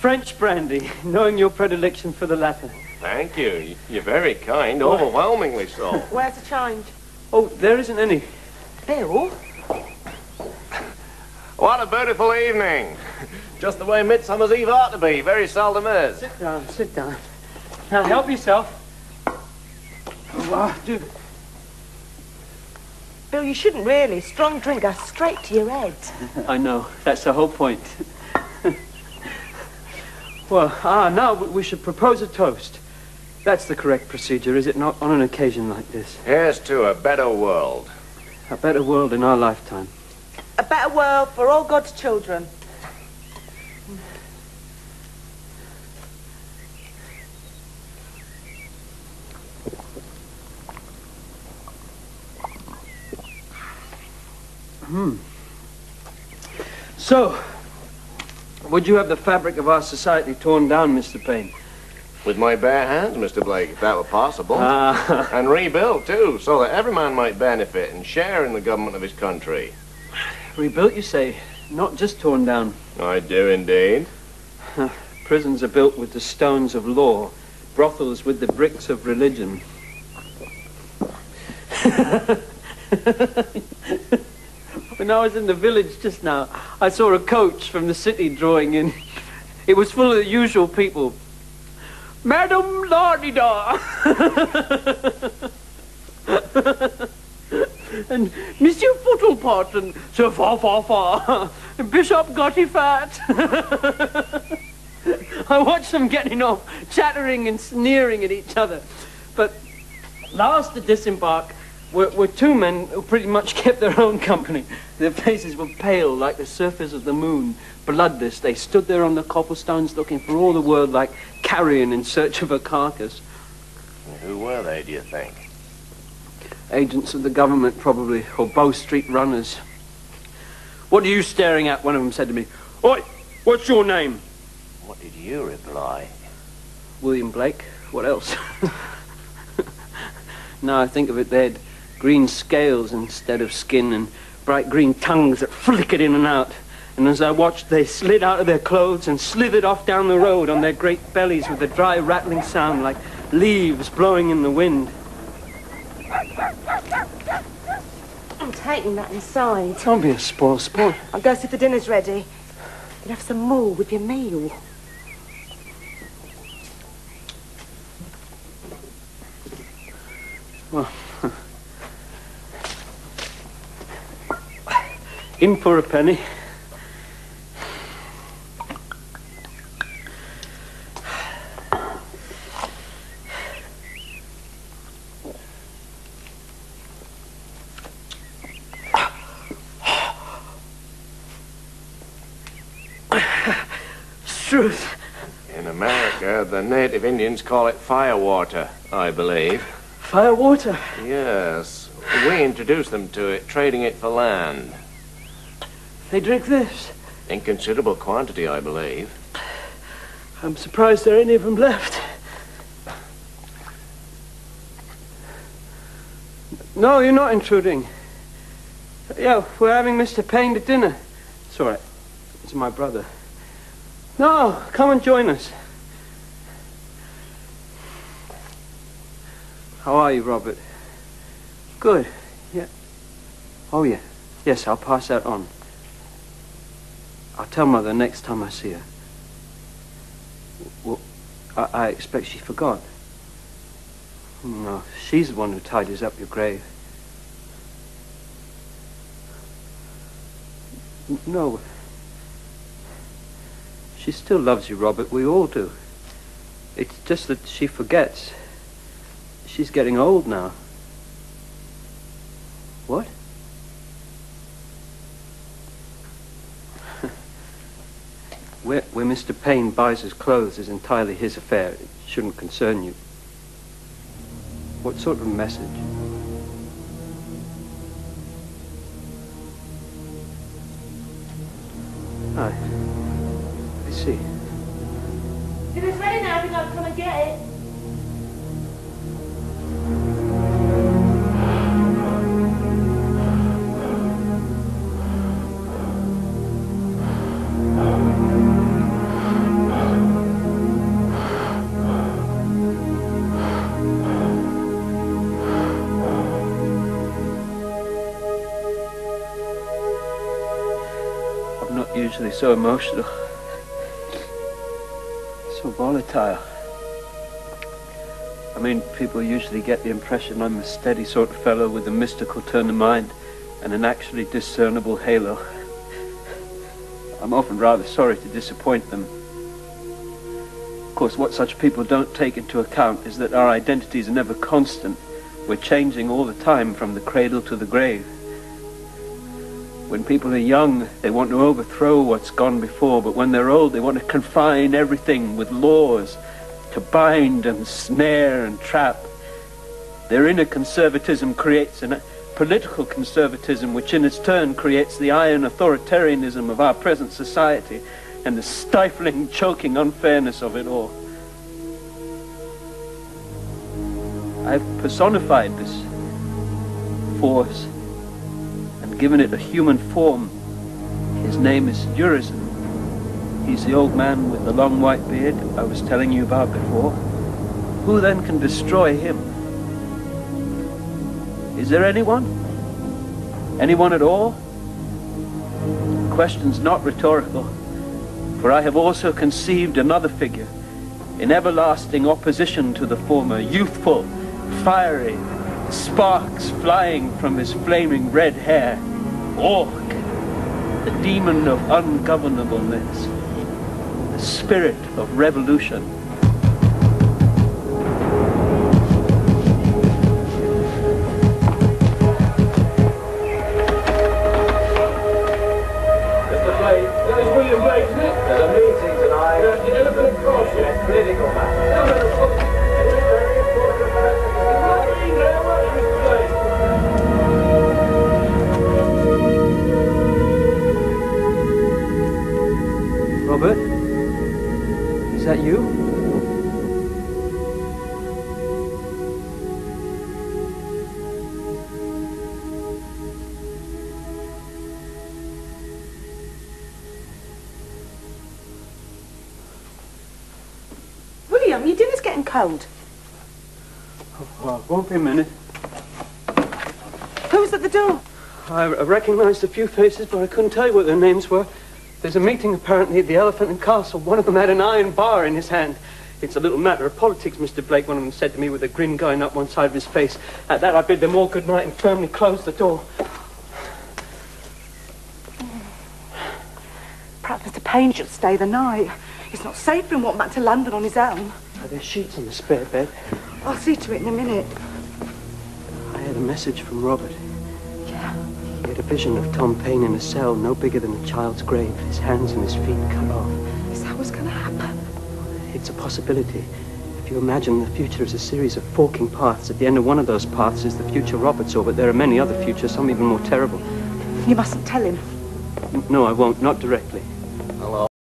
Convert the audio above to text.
French brandy, knowing your predilection for the latter. Thank you. You're very kind, overwhelmingly so. Where's the change? Oh, there isn't any. Bill? What a beautiful evening. Just the way Midsummer's Eve ought to be. Very seldom is. Sit down, sit down. Now, help yourself. Do. Bill, you shouldn't really. Strong drink goes straight to your head. I know. That's the whole point. Well, now we should propose a toast. That's the correct procedure, is it not, on an occasion like this? Here's to a better world. A better world in our lifetime. A better world for all God's children. So, would you have the fabric of our society torn down, Mr. Paine? With my bare hands, Mr. Blake, if that were possible. And rebuilt, too, so that every man might benefit and share in the government of his country. Rebuilt, you say? Not just torn down. I do, indeed. Prisons are built with the stones of law. Brothels with the bricks of religion. When I was in the village just now, I saw a coach from the city drawing in. It was full of the usual people. Madam La-di-da! And Monsieur Footlepot and Sir Fa-Fa-Fa and Bishop Gotty Fat. I watched them getting off, chattering and sneering at each other. But last to disembark were two men who pretty much kept their own company. Their faces were pale like the surface of the moon, bloodless. They stood there on the cobblestones looking for all the world like carrion in search of a carcass. Who were they, do you think? Agents of the government, probably, or Bow Street runners. What are you staring at? One of them said to me. Oi, what's your name? What did you reply? William Blake. What else? Now I think of it, they had green scales instead of skin and bright green tongues that flickered in and out. And as I watched, they slid out of their clothes and slithered off down the road on their great bellies with a dry rattling sound like leaves blowing in the wind. I'm taking that inside. Don't be a spoil sport. I'll go see if the dinner's ready. You can have some more with your meal. Well, in for a penny. Truth. In America, the native Indians call it firewater, I believe. Firewater? Yes. We introduced them to it, trading it for land. They drink this? In considerable quantity, I believe. I'm surprised there are any of them left. No, you're not intruding. Yeah, we're having Mr. Paine to dinner. It's all right. It's my brother. No, come and join us. How are you, Robert? Good. Yeah. Oh, yeah. Yes, I'll pass that on. I'll tell Mother next time I see her. Well, I expect she forgot. No, she's the one who tidies up your grave. No. She still loves you, Robert. We all do. It's just that she forgets. She's getting old now. What? Where Mr. Paine buys his clothes is entirely his affair. It shouldn't concern you. What sort of message? I see. If it's ready now, we gotta come and get it. so emotional, so volatile. I mean, people usually get the impression I'm a steady sort of fellow with a mystical turn of mind and an actually discernible halo. I'm often rather sorry to disappoint them. Of course, what such people don't take into account is that our identities are never constant. We're changing all the time from the cradle to the grave. When people are young, they want to overthrow what's gone before, but when they're old, they want to confine everything with laws, to bind and snare and trap. Their inner conservatism creates a political conservatism, which in its turn creates the iron authoritarianism of our present society and the stifling, choking unfairness of it all. I've personified this force and given it a human form. His name is Urizen. He's the old man with the long white beard I was telling you about before. Who then can destroy him? Is there anyone? Anyone at all? The question's not rhetorical, for I have also conceived another figure, in everlasting opposition to the former, youthful, fiery, sparks flying from his flaming red hair. Orc, the demon of ungovernableness, the spirit of revolution. Mr. Blake, that is William Blake, isn't it? There's a meeting tonight. The Elephant Cross, yes, political matter. Robert? Is that you? William, your dinner's getting cold. Oh, well, won't be a minute. Who was at the door? I recognized a few faces, but I couldn't tell you what their names were. There's a meeting apparently at the Elephant and Castle. One of them had an iron bar in his hand. It's a little matter of politics, Mr. Blake, one of them said to me with a grin going up one side of his face. At that, I bid them all good night and firmly closed the door. Perhaps Mr. Paine should stay the night. It's not safe for him walking back to London on his own. There's sheets on the spare bed. I'll see to it in a minute. I had a message from Robert. He had a vision of Tom Paine in a cell no bigger than a child's grave, his hands and his feet cut off. Is that what's going to happen? It's a possibility. If you imagine the future as a series of forking paths, at the end of one of those paths is the future Robert saw, but there are many other futures, some even more terrible. You mustn't tell him. No, I won't, not directly. Hello.